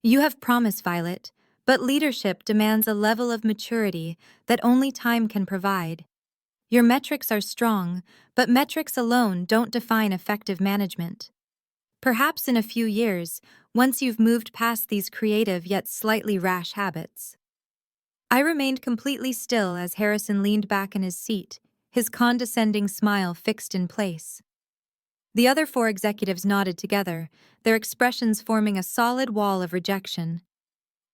You have promise, Violet, but leadership demands a level of maturity that only time can provide. Your metrics are strong, but metrics alone don't define effective management. Perhaps in a few years, once you've moved past these creative yet slightly rash habits. I remained completely still as Harrison leaned back in his seat, his condescending smile fixed in place. The other four executives nodded together, their expressions forming a solid wall of rejection.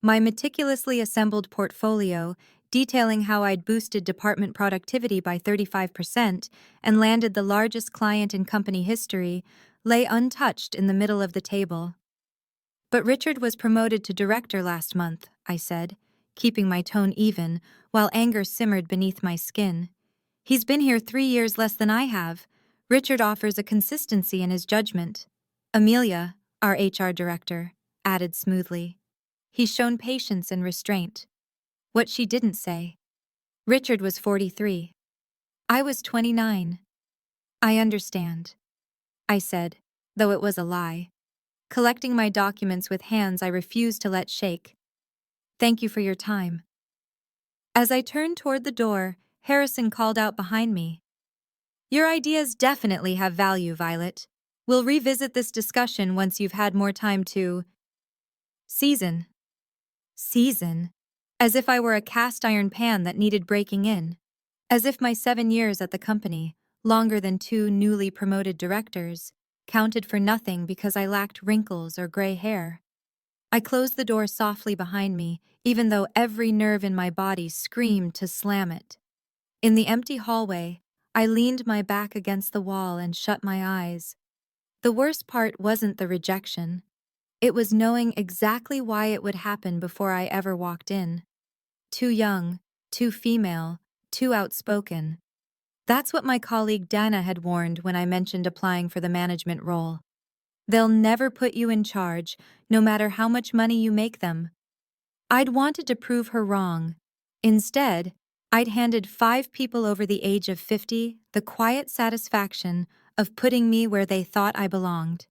My meticulously assembled portfolio, detailing how I'd boosted department productivity by 35% and landed the largest client in company history, lay untouched in the middle of the table. But Richard was promoted to director last month, I said, keeping my tone even, while anger simmered beneath my skin. He's been here 3 years less than I have. Richard offers a consistency in his judgment. Amelia, our HR director, added smoothly. He's shown patience and restraint. What she didn't say. Richard was 43. I was 29. I understand, I said, though it was a lie. Collecting my documents with hands I refused to let shake. Thank you for your time. As I turned toward the door, Harrison called out behind me. Your ideas definitely have value, Violet. We'll revisit this discussion once you've had more time to season. Season? As if I were a cast iron pan that needed breaking in. As if my 7 years at the company, longer than 2 newly promoted directors, counted for nothing because I lacked wrinkles or gray hair. I closed the door softly behind me, even though every nerve in my body screamed to slam it. In the empty hallway, I leaned my back against the wall and shut my eyes. The worst part wasn't the rejection. It was knowing exactly why it would happen before I ever walked in. Too young, too female, too outspoken. That's what my colleague Dana had warned when I mentioned applying for the management role. They'll never put you in charge, no matter how much money you make them. I'd wanted to prove her wrong. Instead, I'd handed 5 people over the age of 50 the quiet satisfaction of putting me where they thought I belonged.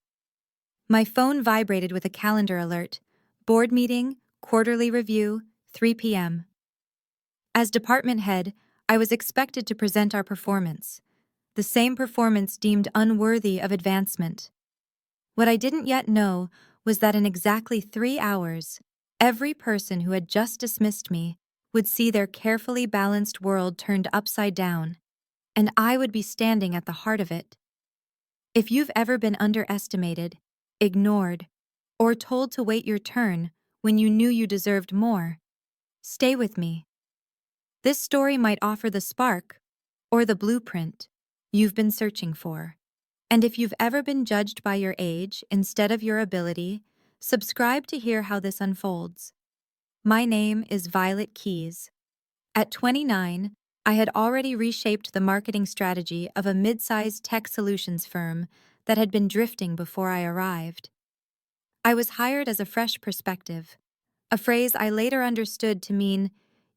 My phone vibrated with a calendar alert. Board meeting, quarterly review, 3 p.m. As department head, I was expected to present our performance. The same performance deemed unworthy of advancement. What I didn't yet know was that in exactly 3 hours, every person who had just dismissed me would see their carefully balanced world turned upside down, and I would be standing at the heart of it. If you've ever been underestimated, ignored, or told to wait your turn when you knew you deserved more, stay with me. This story might offer the spark, or the blueprint, you've been searching for. And if you've ever been judged by your age instead of your ability, subscribe to hear how this unfolds. My name is Violet Keys. At 29, I had already reshaped the marketing strategy of a mid-sized tech solutions firm that had been drifting before I arrived. I was hired as a fresh perspective, a phrase I later understood to mean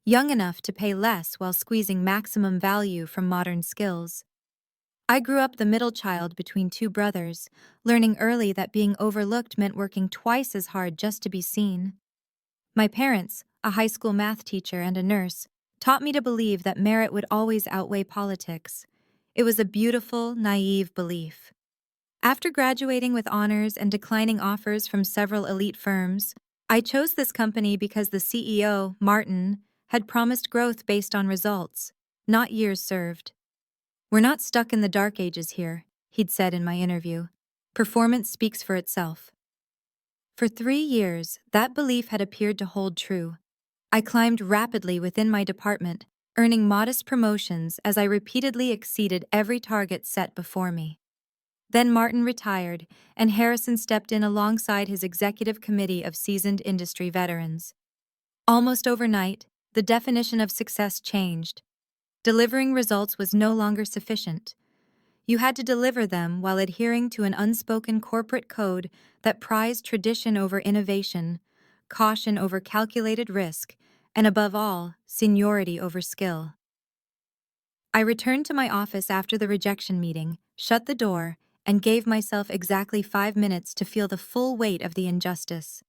young enough to pay less while squeezing maximum value from modern skills. I grew up the middle child between 2 brothers, learning early that being overlooked meant working twice as hard just to be seen. My parents, a high school math teacher and a nurse, taught me to believe that merit would always outweigh politics. It was a beautiful, naive belief. After graduating with honors and declining offers from several elite firms, I chose this company because the CEO, Martin, had promised growth based on results, not years served. We're not stuck in the dark ages here, he'd said in my interview. Performance speaks for itself. For 3 years, that belief had appeared to hold true. I climbed rapidly within my department, earning modest promotions as I repeatedly exceeded every target set before me. Then Martin retired, and Harrison stepped in alongside his executive committee of seasoned industry veterans. Almost overnight, the definition of success changed. Delivering results was no longer sufficient. You had to deliver them while adhering to an unspoken corporate code that prized tradition over innovation, caution over calculated risk, and above all, seniority over skill. I returned to my office after the rejection meeting, shut the door, and gave myself exactly 5 minutes to feel the full weight of the injustice.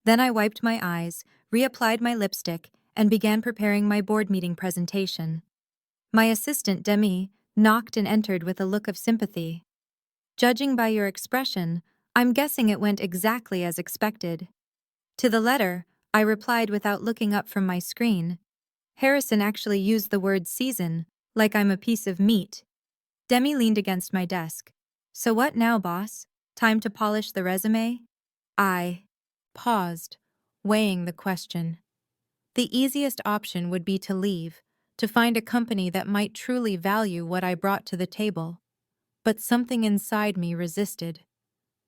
Then I wiped my eyes, reapplied my lipstick, and began preparing my board meeting presentation. My assistant, Demi, knocked and entered with a look of sympathy. Judging by your expression, I'm guessing it went exactly as expected. To the letter, I replied without looking up from my screen. Harrison actually used the word season, like I'm a piece of meat. Demi leaned against my desk. So what now, boss? Time to polish the resume? I paused, weighing the question. The easiest option would be to leave, to find a company that might truly value what I brought to the table. But something inside me resisted.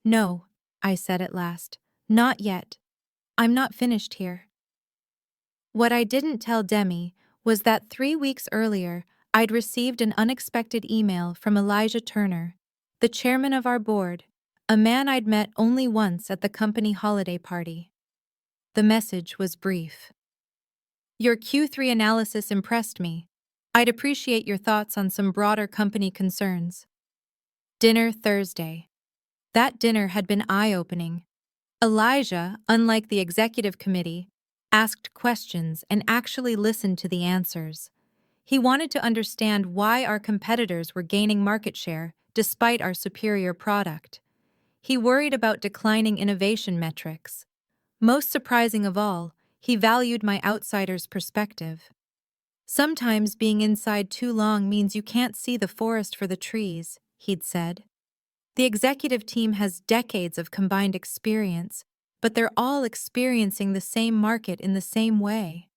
No, I said at last. Not yet. I'm not finished here. What I didn't tell Demi was that 3 weeks earlier, I'd received an unexpected email from Elijah Turner, the chairman of our board, a man I'd met only once at the company holiday party. The message was brief. Your Q3 analysis impressed me. I'd appreciate your thoughts on some broader company concerns. Dinner Thursday. That dinner had been eye-opening. Elijah, unlike the executive committee, asked questions and actually listened to the answers. He wanted to understand why our competitors were gaining market share despite our superior product. He worried about declining innovation metrics. Most surprising of all, he valued my outsider's perspective. Sometimes being inside too long means you can't see the forest for the trees, he'd said. The executive team has decades of combined experience, but they're all experiencing the same market in the same way.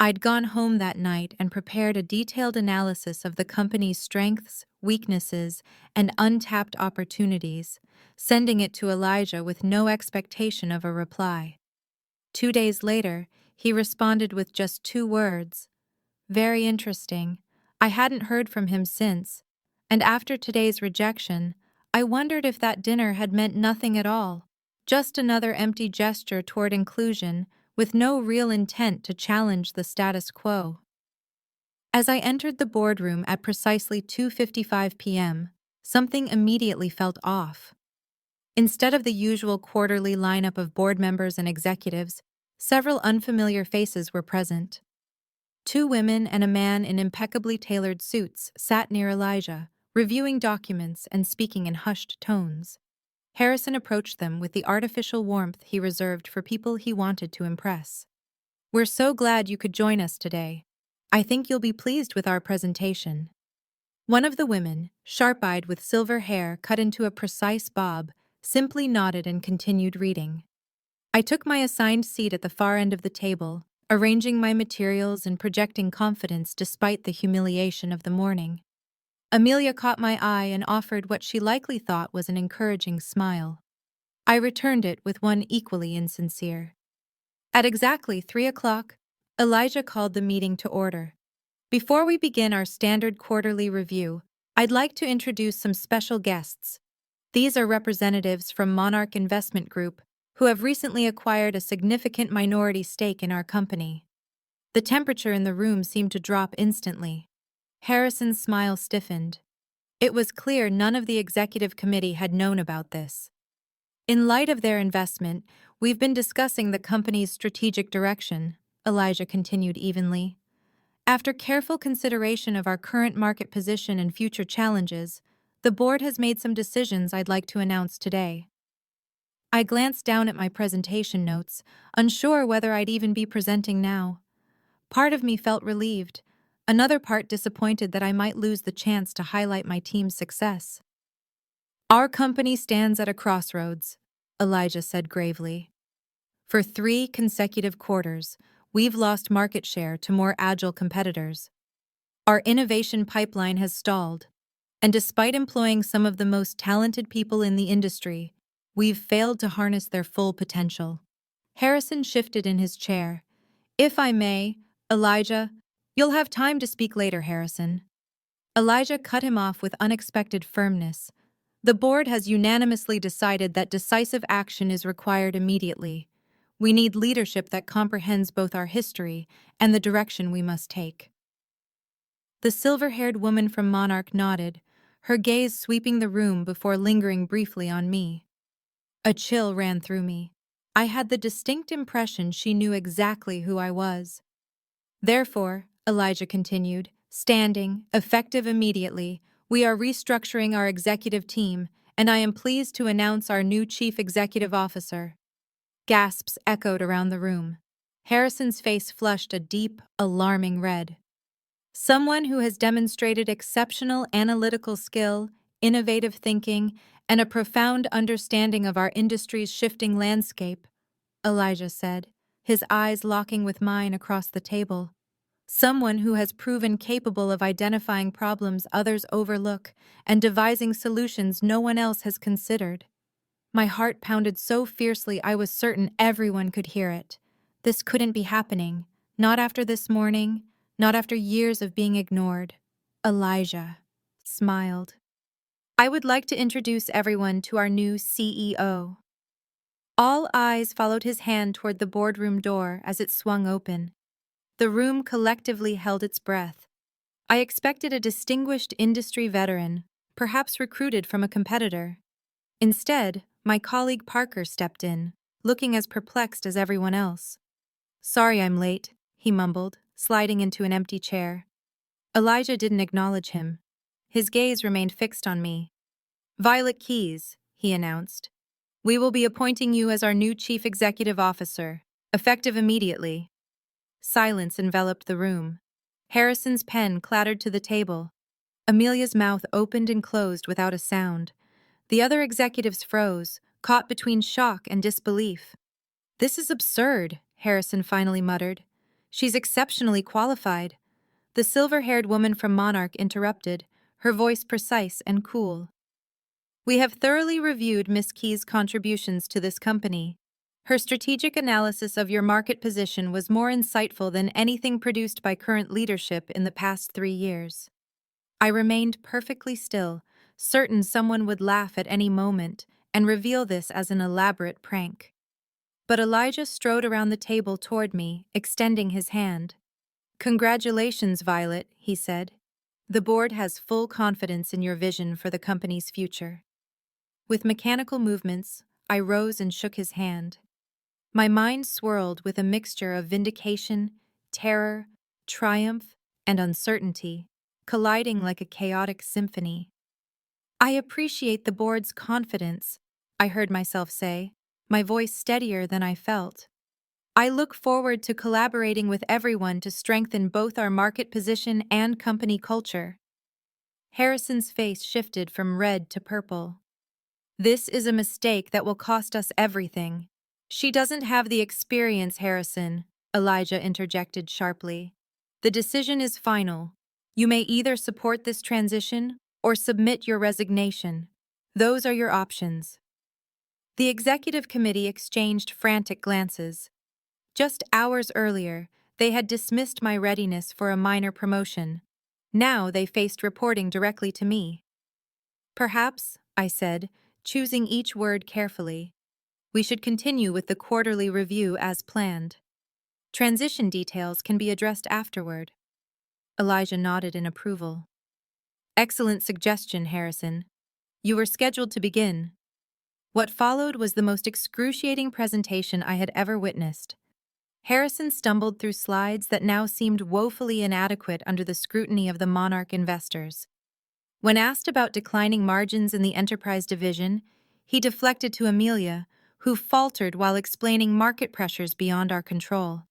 I'd gone home that night and prepared a detailed analysis of the company's strengths, weaknesses, and untapped opportunities, sending it to Elijah with no expectation of a reply. 2 days later, he responded with just 2 words. Very interesting. I hadn't heard from him since, and after today's rejection, I wondered if that dinner had meant nothing at all, just another empty gesture toward inclusion with no real intent to challenge the status quo. As I entered the boardroom at precisely 2:55 p.m., something immediately felt off. Instead of the usual quarterly lineup of board members and executives, several unfamiliar faces were present. 2 women and a man in impeccably tailored suits sat near Elijah, reviewing documents and speaking in hushed tones. Harrison approached them with the artificial warmth he reserved for people he wanted to impress. We're so glad you could join us today. I think you'll be pleased with our presentation. One of the women, sharp-eyed with silver hair cut into a precise bob, simply nodded and continued reading. I took my assigned seat at the far end of the table, arranging my materials and projecting confidence despite the humiliation of the morning. Amelia caught my eye and offered what she likely thought was an encouraging smile. I returned it with one equally insincere. At exactly 3 o'clock, Elijah called the meeting to order. Before we begin our standard quarterly review, I'd like to introduce some special guests. These are representatives from Monarch Investment Group, who have recently acquired a significant minority stake in our company. The temperature in the room seemed to drop instantly. Harrison's smile stiffened. It was clear none of the executive committee had known about this. In light of their investment, we've been discussing the company's strategic direction, Elijah continued evenly. After careful consideration of our current market position and future challenges, the board has made some decisions I'd like to announce today. I glanced down at my presentation notes, unsure whether I'd even be presenting now. Part of me felt relieved, another part disappointed that I might lose the chance to highlight my team's success. Our company stands at a crossroads, Elijah said gravely. For 3 consecutive quarters, we've lost market share to more agile competitors. Our innovation pipeline has stalled, and despite employing some of the most talented people in the industry, we've failed to harness their full potential. Harrison shifted in his chair. If I may, Elijah, you'll have time to speak later, Harrison. Elijah cut him off with unexpected firmness. The board has unanimously decided that decisive action is required immediately. We need leadership that comprehends both our history and the direction we must take. The silver-haired woman from Monarch nodded, her gaze sweeping the room before lingering briefly on me. A chill ran through me. I had the distinct impression she knew exactly who I was. Therefore, Elijah continued, standing, effective immediately, we are restructuring our executive team, and I am pleased to announce our new chief executive officer. Gasps echoed around the room. Harrison's face flushed a deep, alarming red. Someone who has demonstrated exceptional analytical skill, innovative thinking, and a profound understanding of our industry's shifting landscape, Elijah said, his eyes locking with mine across the table. Someone who has proven capable of identifying problems others overlook and devising solutions no one else has considered. My heart pounded so fiercely I was certain everyone could hear it. This couldn't be happening. Not after this morning, not after years of being ignored. Elijah smiled. I would like to introduce everyone to our new CEO. All eyes followed his hand toward the boardroom door as it swung open. The room collectively held its breath. I expected a distinguished industry veteran, perhaps recruited from a competitor. Instead, my colleague Parker stepped in, looking as perplexed as everyone else. Sorry I'm late, he mumbled, sliding into an empty chair. Elijah didn't acknowledge him. His gaze remained fixed on me. Violet Keyes, he announced. We will be appointing you as our new chief executive officer, effective immediately. Silence enveloped the room. Harrison's pen clattered to the table. Amelia's mouth opened and closed without a sound. The other executives froze, caught between shock and disbelief. This is absurd, Harrison finally muttered. She's exceptionally qualified. The silver-haired woman from Monarch interrupted, her voice precise and cool. We have thoroughly reviewed Miss Key's contributions to this company. Her strategic analysis of your market position was more insightful than anything produced by current leadership in the past 3 years. I remained perfectly still, certain someone would laugh at any moment and reveal this as an elaborate prank. But Elijah strode around the table toward me, extending his hand. Congratulations, Violet, he said. The board has full confidence in your vision for the company's future. With mechanical movements, I rose and shook his hand. My mind swirled with a mixture of vindication, terror, triumph, and uncertainty, colliding like a chaotic symphony. I appreciate the board's confidence, I heard myself say, my voice steadier than I felt. I look forward to collaborating with everyone to strengthen both our market position and company culture. Harrison's face shifted from red to purple. This is a mistake that will cost us everything. She doesn't have the experience, Harrison, Elijah interjected sharply. The decision is final. You may either support this transition or submit your resignation. Those are your options. The executive committee exchanged frantic glances. Just hours earlier, they had dismissed my readiness for a minor promotion. Now they faced reporting directly to me. Perhaps, I said, choosing each word carefully, we should continue with the quarterly review as planned. Transition details can be addressed afterward. Elijah nodded in approval. Excellent suggestion, Harrison. You were scheduled to begin. What followed was the most excruciating presentation I had ever witnessed. Harrison stumbled through slides that now seemed woefully inadequate under the scrutiny of the Monarch investors. When asked about declining margins in the enterprise division, he deflected to Amelia, who faltered while explaining market pressures beyond our control.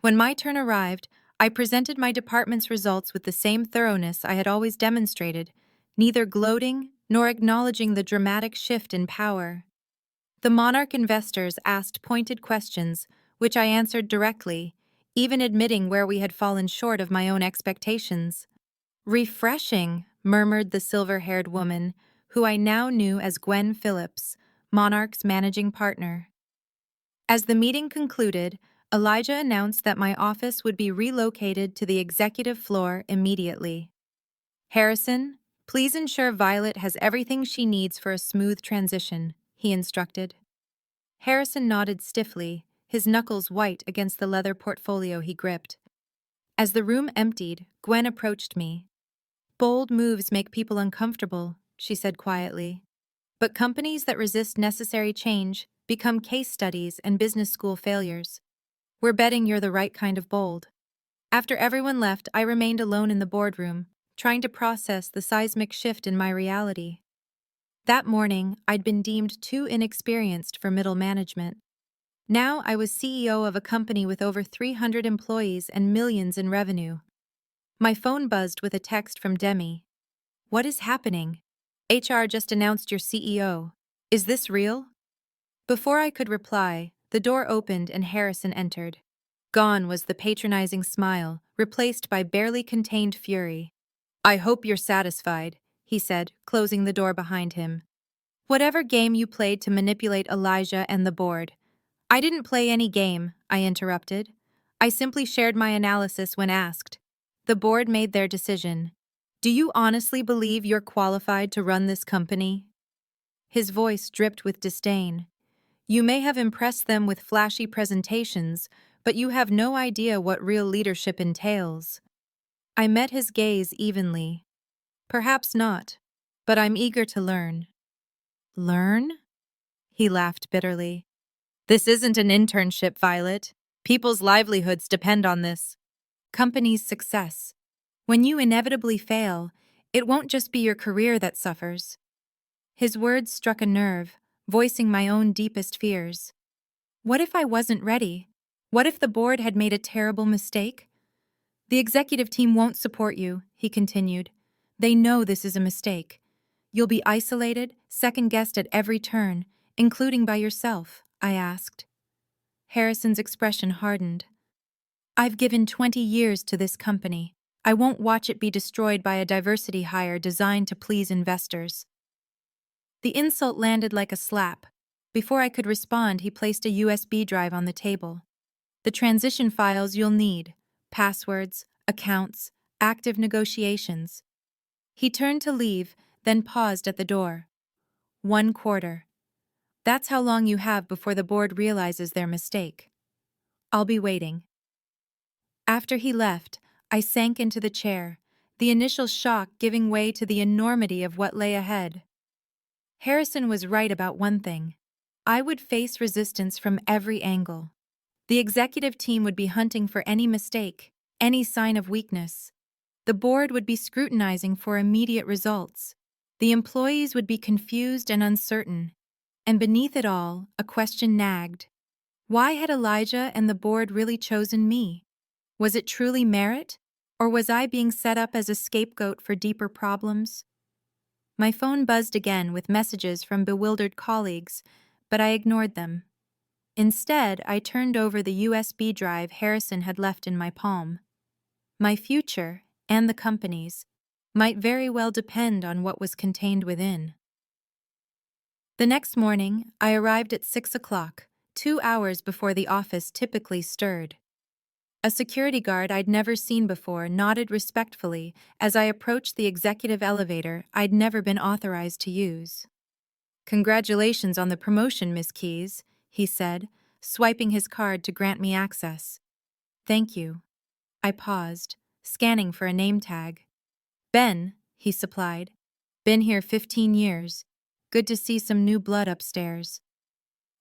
When my turn arrived, I presented my department's results with the same thoroughness I had always demonstrated, neither gloating nor acknowledging the dramatic shift in power. The Monarch investors asked pointed questions, which I answered directly, even admitting where we had fallen short of my own expectations. Refreshing, murmured the silver-haired woman, who I now knew as Gwen Phillips, Monarch's managing partner. As the meeting concluded, Elijah announced that my office would be relocated to the executive floor immediately. Harrison, please ensure Violet has everything she needs for a smooth transition, he instructed. Harrison nodded stiffly, his knuckles white against the leather portfolio he gripped. As the room emptied, Gwen approached me. Bold moves make people uncomfortable, she said quietly. But companies that resist necessary change become case studies and business school failures. We're betting you're the right kind of bold. After everyone left, I remained alone in the boardroom, trying to process the seismic shift in my reality. That morning, I'd been deemed too inexperienced for middle management. Now I was CEO of a company with over 300 employees and millions in revenue. My phone buzzed with a text from Demi. "What is happening? HR just announced your CEO. Is this real?" Before I could reply, the door opened and Harrison entered. Gone was the patronizing smile, replaced by barely contained fury. "I hope you're satisfied," he said, closing the door behind him. "Whatever game you played to manipulate Elijah and the board." "I didn't play any game," I interrupted. "I simply shared my analysis when asked. The board made their decision. Do you honestly believe you're qualified to run this company?" His voice dripped with disdain. "You may have impressed them with flashy presentations, but you have no idea what real leadership entails." I met his gaze evenly. "Perhaps not, but I'm eager to learn." "Learn?" He laughed bitterly. "This isn't an internship, Violet. People's livelihoods depend on this. Company's success. When you inevitably fail, it won't just be your career that suffers." His words struck a nerve, voicing my own deepest fears. What if I wasn't ready? What if the board had made a terrible mistake? "The executive team won't support you," he continued. "They know this is a mistake. You'll be isolated, second-guessed at every turn, including by yourself," I asked. Harrison's expression hardened. "I've given 20 years to this company. I won't watch it be destroyed by a diversity hire designed to please investors." The insult landed like a slap. Before I could respond, he placed a USB drive on the table. "The transition files you'll need: passwords, accounts, active negotiations." He turned to leave, then paused at the door. "One quarter. That's how long you have before the board realizes their mistake. I'll be waiting." After he left, I sank into the chair, the initial shock giving way to the enormity of what lay ahead. Harrison was right about one thing. I would face resistance from every angle. The executive team would be hunting for any mistake, any sign of weakness. The board would be scrutinizing for immediate results. The employees would be confused and uncertain. And beneath it all, a question nagged. Why had Elijah and the board really chosen me? Was it truly merit? Or was I being set up as a scapegoat for deeper problems? My phone buzzed again with messages from bewildered colleagues, but I ignored them. Instead, I turned over the USB drive Harrison had left in my palm. My future, and the company's, might very well depend on what was contained within. The next morning, I arrived at 6 o'clock, 2 hours before the office typically stirred. A security guard I'd never seen before nodded respectfully as I approached the executive elevator I'd never been authorized to use. "Congratulations on the promotion, Miss Keyes," he said, swiping his card to grant me access. "Thank you." I paused, scanning for a name tag. "Ben," he supplied. "Been here 15 years. Good to see some new blood upstairs."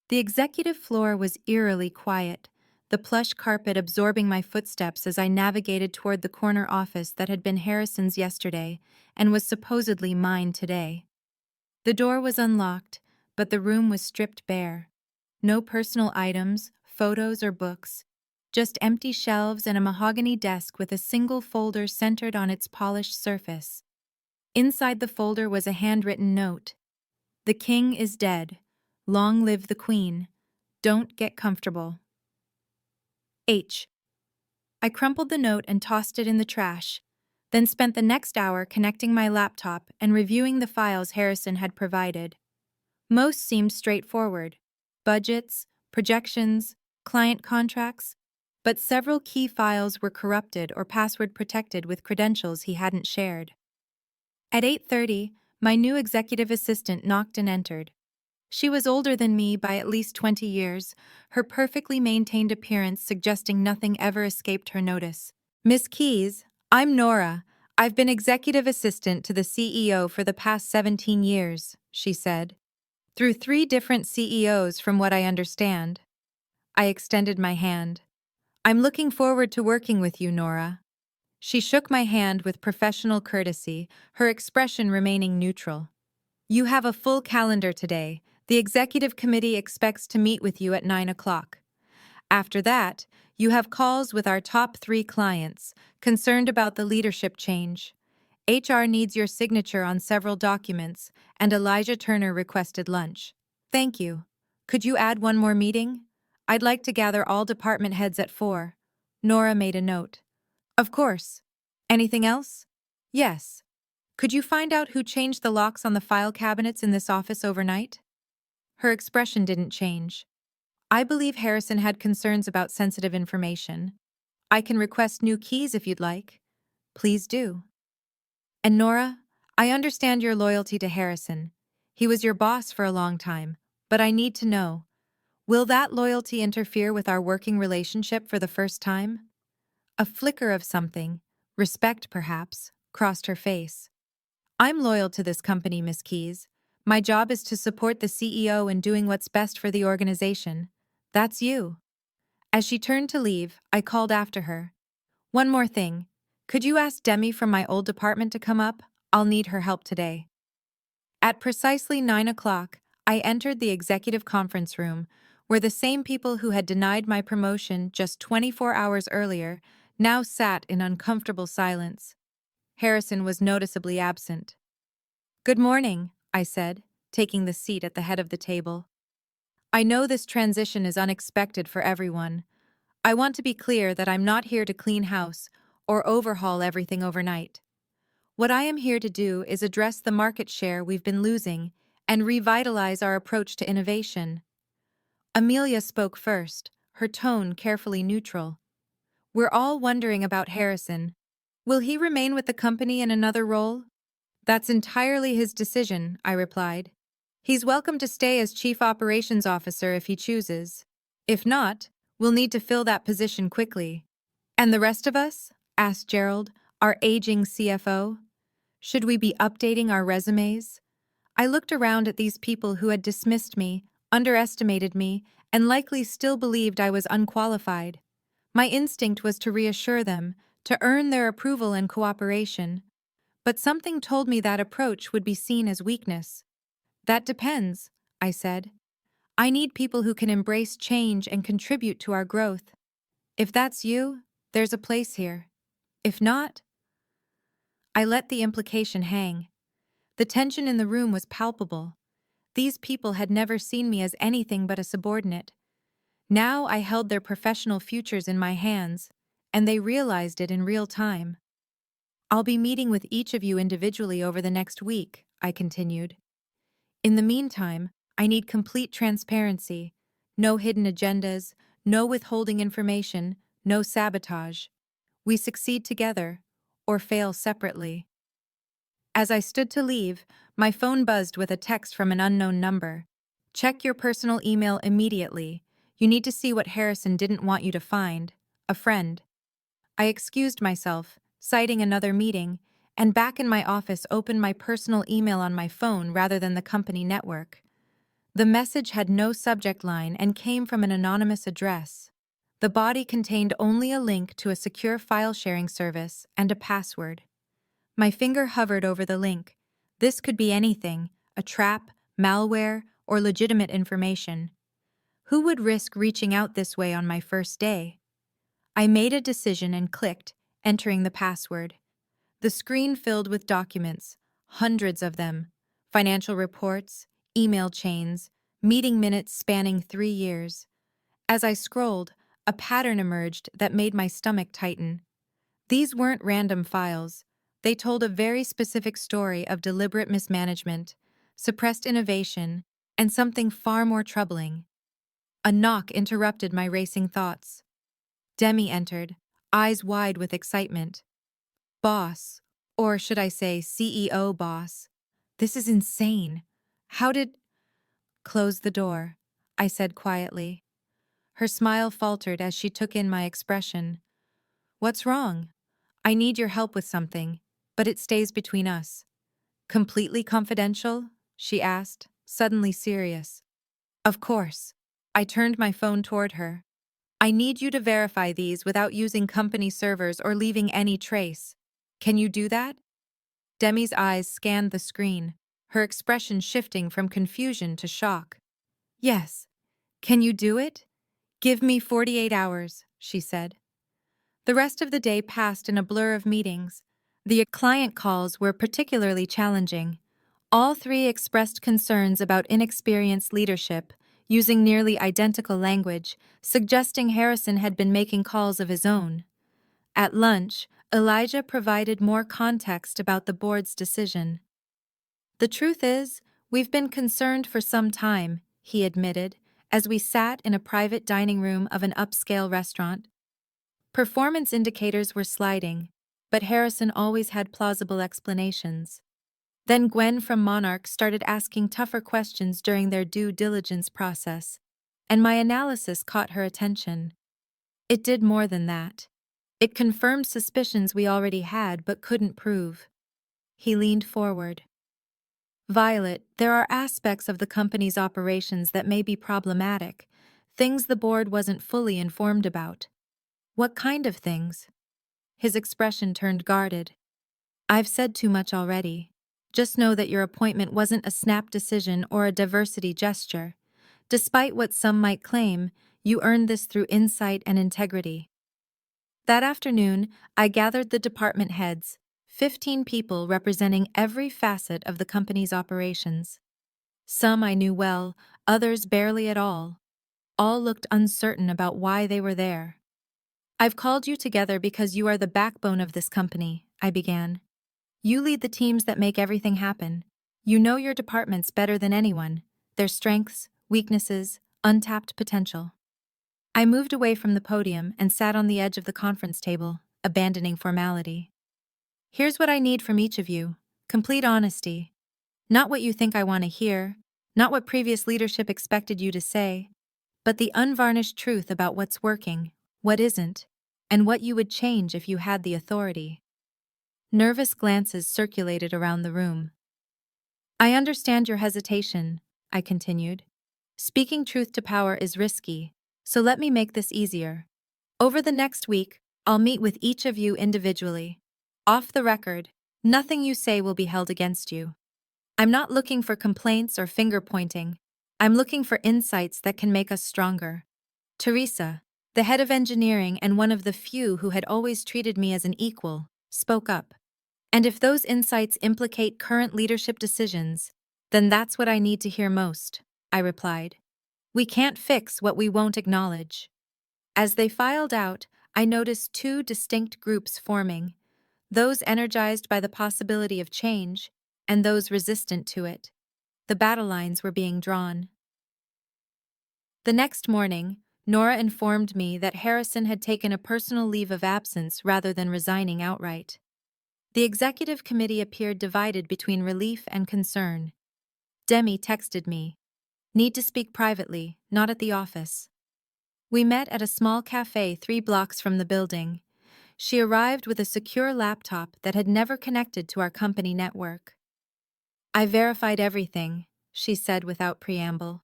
The executive floor was eerily quiet, the plush carpet absorbing my footsteps as I navigated toward the corner office that had been Harrison's yesterday and was supposedly mine today. The door was unlocked, but the room was stripped bare. No personal items, photos, or books, just empty shelves and a mahogany desk with a single folder centered on its polished surface. Inside the folder was a handwritten note. "The king is dead. Long live the queen. Don't get comfortable. H." I crumpled the note and tossed it in the trash, then spent the next hour connecting my laptop and reviewing the files Harrison had provided. Most seemed straightforward: budgets, projections, client contracts, but several key files were corrupted or password protected with credentials he hadn't shared. At 8:30, my new executive assistant knocked and entered. She was older than me by at least 20 years, her perfectly maintained appearance suggesting nothing ever escaped her notice. "Miss Keyes, I'm Nora. I've been executive assistant to the CEO for the past 17 years, she said. Through 3 different CEOs, from what I understand. I extended my hand. I'm looking forward to working with you, Nora. She shook my hand with professional courtesy, her expression remaining neutral. You have a full calendar today. The executive committee expects to meet with you at 9 o'clock. After that, you have calls with our top 3 clients, concerned about the leadership change. HR needs your signature on several documents, and Elijah Turner requested lunch. Thank you. Could you add one more meeting? I'd like to gather all department heads at 4. Nora made a note. Of course. Anything else? Yes. Could you find out who changed the locks on the file cabinets in this office overnight? Her expression didn't change. I believe Harrison had concerns about sensitive information. I can request new keys if you'd like. Please do. And Nora, I understand your loyalty to Harrison. He was your boss for a long time, but I need to know, will that loyalty interfere with our working relationship for the first time? A flicker of something, respect perhaps, crossed her face. I'm loyal to this company, Miss Keyes. My job is to support the CEO in doing what's best for the organization. That's you. As she turned to leave, I called after her. One more thing. Could you ask Demi from my old department to come up? I'll need her help today. At precisely 9 o'clock, I entered the executive conference room, where the same people who had denied my promotion just 24 hours earlier now sat in uncomfortable silence. Harrison was noticeably absent. Good morning, I said, taking the seat at the head of the table. I know this transition is unexpected for everyone. I want to be clear that I'm not here to clean house or overhaul everything overnight. What I am here to do is address the market share we've been losing and revitalize our approach to innovation. Amelia spoke first, her tone carefully neutral. We're all wondering about Harrison. Will he remain with the company in another role? That's entirely his decision, I replied. He's welcome to stay as Chief Operations Officer if he chooses. If not, we'll need to fill that position quickly. And the rest of us? Asked Gerald, our aging CFO. Should we be updating our resumes? I looked around at these people who had dismissed me, underestimated me, and likely still believed I was unqualified. My instinct was to reassure them, to earn their approval and cooperation. But something told me that approach would be seen as weakness. That depends, I said. I need people who can embrace change and contribute to our growth. If that's you, there's a place here. If not, I let the implication hang. The tension in the room was palpable. These people had never seen me as anything but a subordinate. Now I held their professional futures in my hands, and they realized it in real time. I'll be meeting with each of you individually over the next week, I continued. In the meantime, I need complete transparency. No hidden agendas, no withholding information, no sabotage. We succeed together, or fail separately. As I stood to leave, my phone buzzed with a text from an unknown number. Check your personal email immediately. You need to see what Harrison didn't want you to find. A friend. I excused myself, citing another meeting, and back in my office opened my personal email on my phone rather than the company network. The message had no subject line and came from an anonymous address. The body contained only a link to a secure file-sharing service and a password. My finger hovered over the link. This could be anything, a trap, malware, or legitimate information. Who would risk reaching out this way on my first day? I made a decision and clicked, entering the password. The screen filled with documents, hundreds of them, financial reports, email chains, meeting minutes spanning 3 years. As I scrolled, a pattern emerged that made my stomach tighten. These weren't random files. They told a very specific story of deliberate mismanagement, suppressed innovation, and something far more troubling. A knock interrupted my racing thoughts. Demi entered, eyes wide with excitement. Boss, or should I say CEO boss. This is insane. How did... Close the door, I said quietly. Her smile faltered as she took in my expression. What's wrong? I need your help with something, but it stays between us. Completely confidential? She asked. suddenly serious. Of course. I turned my phone toward her. I need you to verify these without using company servers or leaving any trace. Can you do that? Demi's eyes scanned the screen, her expression shifting from confusion to shock. Yes. Can you do it? Give me 48 hours, she said. The rest of the day passed in a blur of meetings. The client calls were particularly challenging. All three expressed concerns about inexperienced leadership, using nearly identical language, suggesting Harrison had been making calls of his own. At lunch, Elijah provided more context about the board's decision. The truth is, we've been concerned for some time, he admitted, as we sat in a private dining room of an upscale restaurant. Performance indicators were sliding, but Harrison always had plausible explanations. Then Gwen from Monarch started asking tougher questions during their due diligence process, and my analysis caught her attention. It did more than that. It confirmed suspicions we already had but couldn't prove. He leaned forward. Violet, there are aspects of the company's operations that may be problematic, things the board wasn't fully informed about. What kind of things? His expression turned guarded. I've said too much already. Just know that your appointment wasn't a snap decision or a diversity gesture. Despite what some might claim, you earned this through insight and integrity. That afternoon, I gathered the department heads, 15 people representing every facet of the company's operations. Some I knew well, others barely at all. All looked uncertain about why they were there. I've called you together because you are the backbone of this company, I began. You lead the teams that make everything happen. You know your departments better than anyone, their strengths, weaknesses, untapped potential. I moved away from the podium and sat on the edge of the conference table, abandoning formality. Here's what I need from each of you: complete honesty. Not what you think I want to hear, not what previous leadership expected you to say, but the unvarnished truth about what's working, what isn't, and what you would change if you had the authority. Nervous glances circulated around the room. I understand your hesitation, I continued. Speaking truth to power is risky, so let me make this easier. Over the next week, I'll meet with each of you individually. Off the record, nothing you say will be held against you. I'm not looking for complaints or finger-pointing. I'm looking for insights that can make us stronger. Teresa, the head of engineering and one of the few who had always treated me as an equal, spoke up. And if those insights implicate current leadership decisions, then that's what I need to hear most, I replied. We can't fix what we won't acknowledge. As they filed out, I noticed two distinct groups forming, those energized by the possibility of change, and those resistant to it. The battle lines were being drawn. The next morning, Nora informed me that Harrison had taken a personal leave of absence rather than resigning outright. The executive committee appeared divided between relief and concern. Demi texted me. Need to speak privately, not at the office. We met at a small cafe 3 blocks from the building. She arrived with a secure laptop that had never connected to our company network. I verified everything, she said without preamble.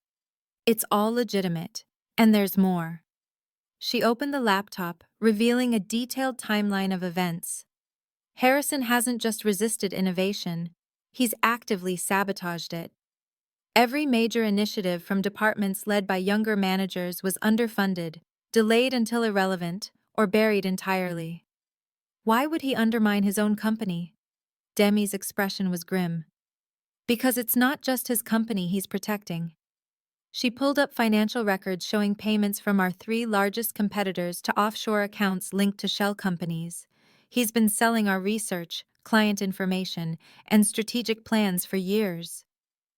It's all legitimate, and there's more. She opened the laptop, revealing a detailed timeline of events. Harrison hasn't just resisted innovation, he's actively sabotaged it. Every major initiative from departments led by younger managers was underfunded, delayed until irrelevant, or buried entirely. Why would he undermine his own company? Demi's expression was grim. Because it's not just his company he's protecting. She pulled up financial records showing payments from our 3 largest competitors to offshore accounts linked to shell companies. He's been selling our research, client information, and strategic plans for years.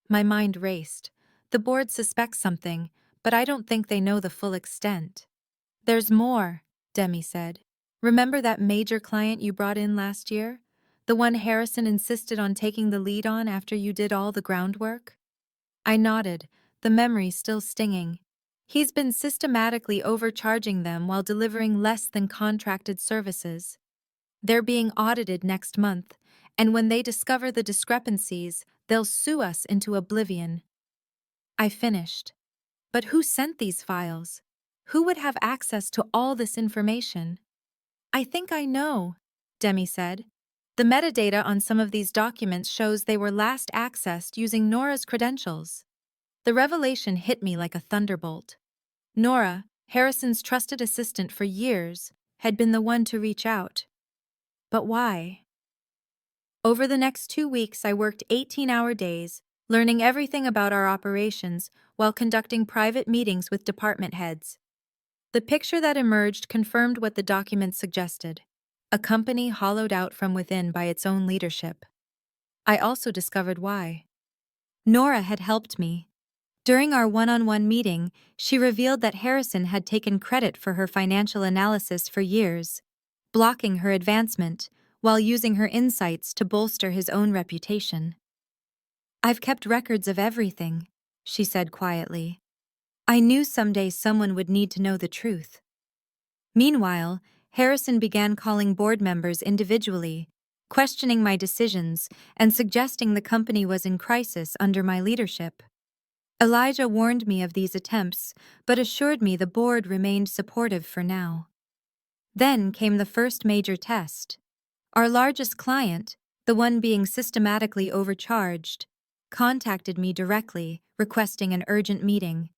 My mind raced. The board suspects something, but I don't think they know the full extent. There's more, Demi said. Remember that major client you brought in last year? The one Harrison insisted on taking the lead on after you did all the groundwork? I nodded, the memory still stinging. He's been systematically overcharging them while delivering less than contracted services. They're being audited next month, and when they discover the discrepancies, they'll sue us into oblivion. I finished. But who sent these files? Who would have access to all this information? I think I know, Demi said. The metadata on some of these documents shows they were last accessed using Nora's credentials. The revelation hit me like a thunderbolt. Nora, Harrison's trusted assistant for years, had been the one to reach out. But why? Over the next 2 weeks, I worked 18-hour days, learning everything about our operations while conducting private meetings with department heads. The picture that emerged confirmed what the documents suggested: a company hollowed out from within by its own leadership. I also discovered why. Nora had helped me. During our one-on-one meeting, she revealed that Harrison had taken credit for her financial analysis for years, blocking her advancement while using her insights to bolster his own reputation. "I've kept records of everything," she said quietly. "I knew someday someone would need to know the truth." Meanwhile, Harrison began calling board members individually, questioning my decisions and suggesting the company was in crisis under my leadership. Elijah warned me of these attempts, but assured me the board remained supportive for now. Then came the first major test. Our largest client, the one being systematically overcharged, contacted me directly, requesting an urgent meeting.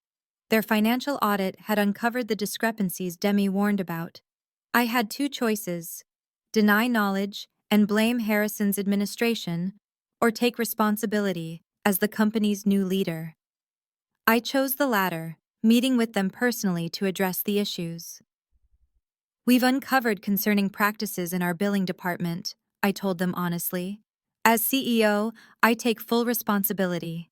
Their financial audit had uncovered the discrepancies Demi warned about. I had two choices: deny knowledge and blame Harrison's administration, or take responsibility as the company's new leader. I chose the latter, meeting with them personally to address the issues. "We've uncovered concerning practices in our billing department," I told them honestly. "As CEO, I take full responsibility.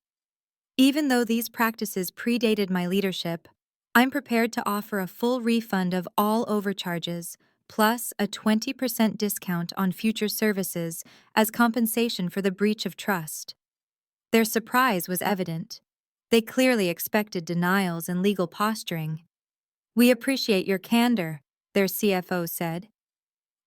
Even though these practices predated my leadership, I'm prepared to offer a full refund of all overcharges, plus a 20% discount on future services as compensation for the breach of trust." Their surprise was evident. They clearly expected denials and legal posturing. "We appreciate your candor," their CFO said.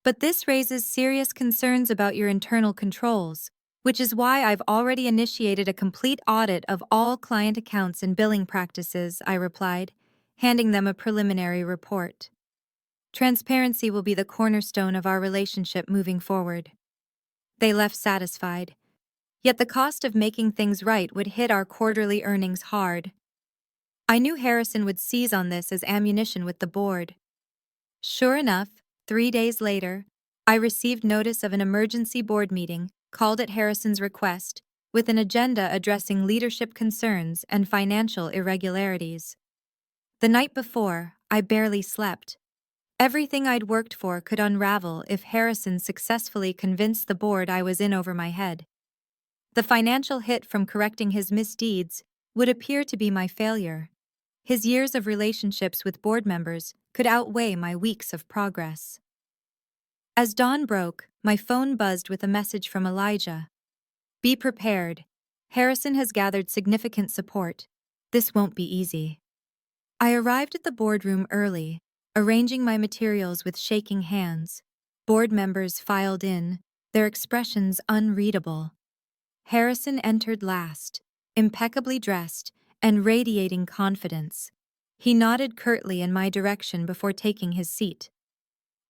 "But this raises serious concerns about your internal controls, which is why I've already initiated a complete audit of all client accounts and billing practices," I replied, handing them a preliminary report. "Transparency will be the cornerstone of our relationship moving forward." They left satisfied. Yet the cost of making things right would hit our quarterly earnings hard. I knew Harrison would seize on this as ammunition with the board. Sure enough, 3 days later, I received notice of an emergency board meeting, called at Harrison's request, with an agenda addressing leadership concerns and financial irregularities. The night before, I barely slept. Everything I'd worked for could unravel if Harrison successfully convinced the board I was in over my head. The financial hit from correcting his misdeeds would appear to be my failure. His years of relationships with board members could outweigh my weeks of progress. As dawn broke, my phone buzzed with a message from Elijah. "Be prepared. Harrison has gathered significant support. This won't be easy." I arrived at the boardroom early, arranging my materials with shaking hands. Board members filed in, their expressions unreadable. Harrison entered last, impeccably dressed and radiating confidence. He nodded curtly in my direction before taking his seat.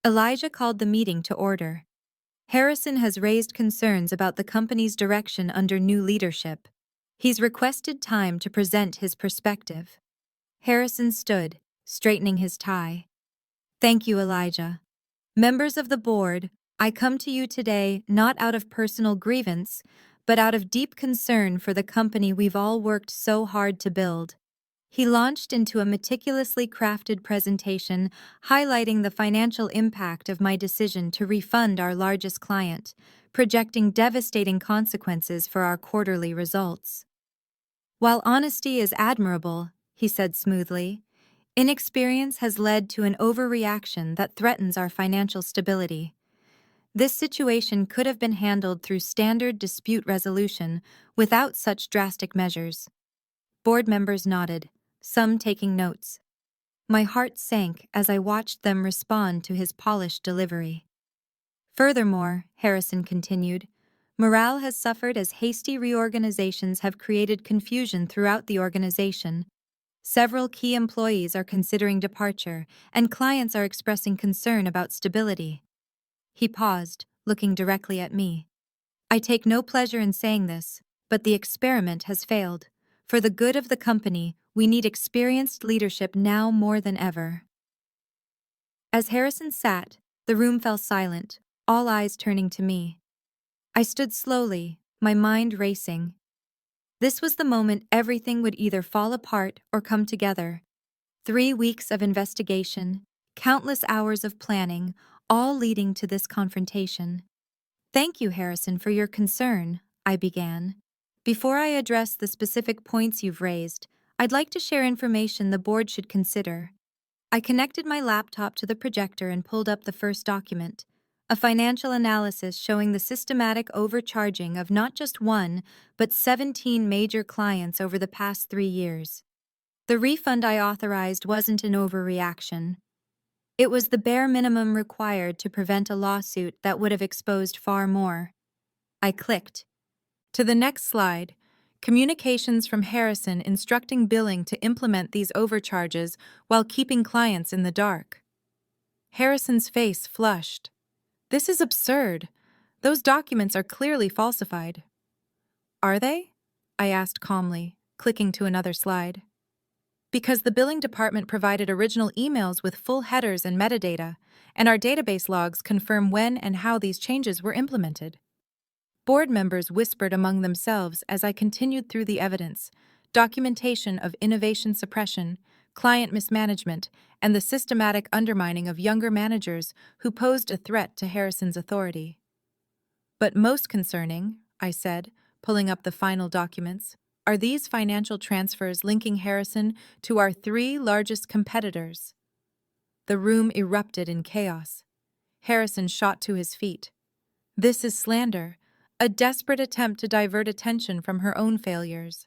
Elijah called the meeting to order. "Harrison has raised concerns about the company's direction under new leadership. He's requested time to present his perspective." Harrison stood, straightening his tie. "Thank you, Elijah. Members of the board, I come to you today not out of personal grievance, but out of deep concern for the company we've all worked so hard to build." He launched into a meticulously crafted presentation highlighting the financial impact of my decision to refund our largest client, projecting devastating consequences for our quarterly results. "While honesty is admirable," he said smoothly, "inexperience has led to an overreaction that threatens our financial stability. This situation could have been handled through standard dispute resolution without such drastic measures." Board members nodded, some taking notes. My heart sank as I watched them respond to his polished delivery. "Furthermore," Harrison continued, Morale has suffered as hasty reorganizations have created confusion throughout the organization. Several key employees are considering departure, and clients are expressing concern about stability. He paused, looking directly at me. I take no pleasure in saying this, but the experiment has failed. For the good of the company, we need experienced leadership now more than ever. As Harrison sat, the room fell silent, all eyes turning to me. I stood slowly, my mind racing. This was the moment everything would either fall apart or come together. 3 weeks of investigation, countless hours of planning, all leading to this confrontation. Thank you, Harrison, for your concern, I began. Before I address the specific points you've raised, I'd like to share information the board should consider. I connected my laptop to the projector and pulled up the first document, a financial analysis showing the systematic overcharging of not just one, but 17 major clients over the past 3 years. The refund I authorized wasn't an overreaction. It was the bare minimum required to prevent a lawsuit that would have exposed far more. I clicked. To the next slide, communications from Harrison instructing billing to implement these overcharges while keeping clients in the dark. Harrison's face flushed. This is absurd. Those documents are clearly falsified. Are they? I asked calmly, clicking to another slide. Because the billing department provided original emails with full headers and metadata, and our database logs confirm when and how these changes were implemented. Board members whispered among themselves as I continued through the evidence, documentation of innovation suppression, client mismanagement, and the systematic undermining of younger managers who posed a threat to Harrison's authority. But most concerning, I said, pulling up the final documents, are these financial transfers linking Harrison to our 3 largest competitors. The room erupted in chaos. Harrison shot to his feet. This is slander, a desperate attempt to divert attention from her own failures.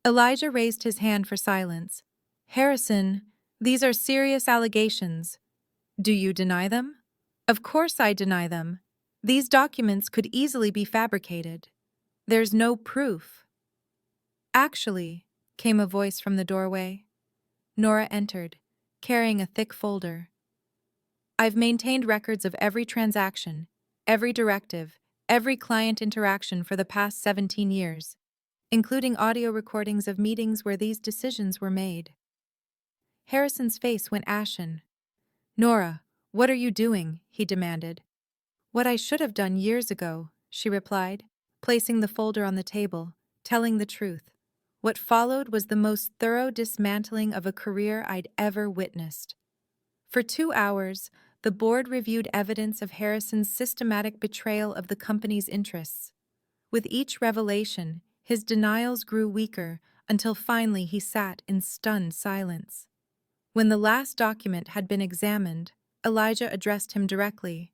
Elijah raised his hand for silence. Harrison, these are serious allegations. Do you deny them? Of course I deny them. These documents could easily be fabricated. There's no proof. Actually, came a voice from the doorway. Nora entered, carrying a thick folder. I've maintained records of every transaction, every directive, every client interaction for the past 17 years, including audio recordings of meetings where these decisions were made. Harrison's face went ashen. Nora, what are you doing? He demanded. What I should have done years ago, she replied, placing the folder on the table, telling the truth. What followed was the most thorough dismantling of a career I'd ever witnessed. For 2 hours, the board reviewed evidence of Harrison's systematic betrayal of the company's interests. With each revelation, his denials grew weaker until finally he sat in stunned silence. When the last document had been examined, Elijah addressed him directly.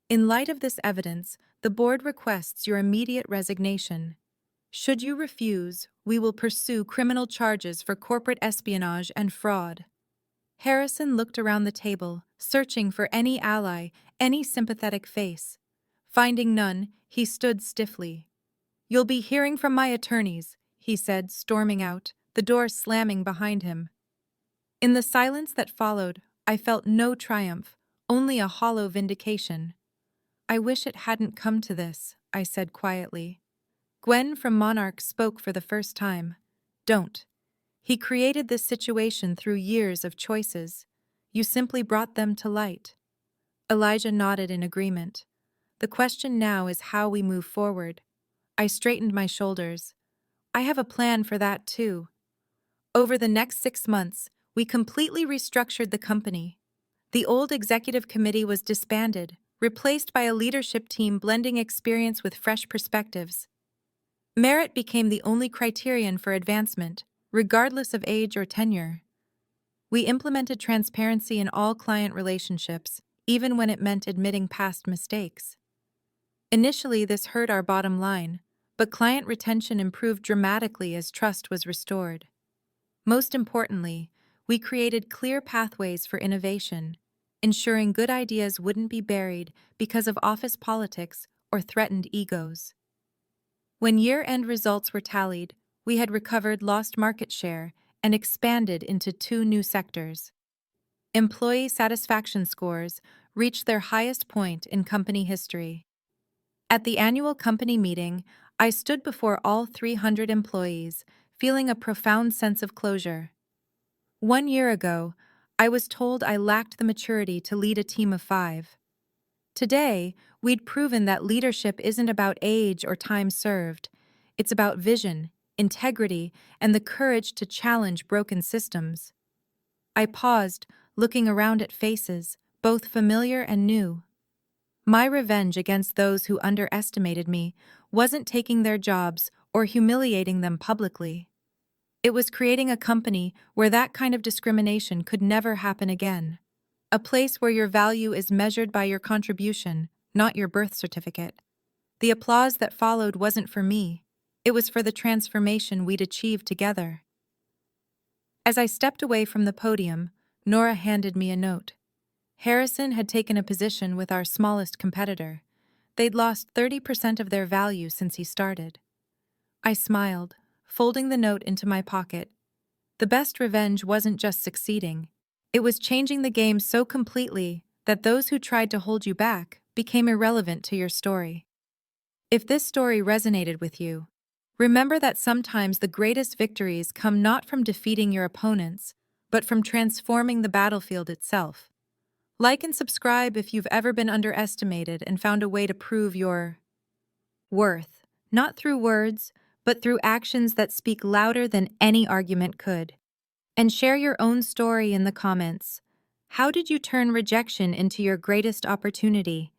In light of this evidence, the board requests your immediate resignation. Should you refuse, we will pursue criminal charges for corporate espionage and fraud. Harrison looked around the table, searching for any ally, any sympathetic face. Finding none, he stood stiffly. You'll be hearing from my attorneys, he said, storming out, the door slamming behind him. In the silence that followed, I felt no triumph, only a hollow vindication. I wish it hadn't come to this, I said quietly. Gwen from Monarch spoke for the first time. Don't. He created this situation through years of choices. You simply brought them to light. Elijah nodded in agreement. The question now is how we move forward. I straightened my shoulders. I have a plan for that too. Over the next 6 months, we completely restructured the company. The old executive committee was disbanded, replaced by a leadership team blending experience with fresh perspectives. Merit became the only criterion for advancement, regardless of age or tenure. We implemented transparency in all client relationships, even when it meant admitting past mistakes. Initially, this hurt our bottom line, but client retention improved dramatically as trust was restored. Most importantly, we created clear pathways for innovation, ensuring good ideas wouldn't be buried because of office politics or threatened egos. When year-end results were tallied, we had recovered lost market share and expanded into 2 new sectors. Employee satisfaction scores reached their highest point in company history. At the annual company meeting, I stood before all 300 employees, feeling a profound sense of closure. 1 year ago, I was told I lacked the maturity to lead a team of 5. Today, we'd proven that leadership isn't about age or time served. It's about vision, integrity, and the courage to challenge broken systems. I paused, looking around at faces, both familiar and new. My revenge against those who underestimated me wasn't taking their jobs or humiliating them publicly. It was creating a company where that kind of discrimination could never happen again. A place where your value is measured by your contribution, not your birth certificate. The applause that followed wasn't for me. It was for the transformation we'd achieved together. As I stepped away from the podium, Nora handed me a note. Harrison had taken a position with our smallest competitor. They'd lost 30% of their value since he started. I smiled, folding the note into my pocket. The best revenge wasn't just succeeding. It was changing the game so completely that those who tried to hold you back became irrelevant to your story. If this story resonated with you, remember that sometimes the greatest victories come not from defeating your opponents, but from transforming the battlefield itself. Like and subscribe if you've ever been underestimated and found a way to prove your worth, not through words, but through actions that speak louder than any argument could. And share your own story in the comments. How did you turn rejection into your greatest opportunity?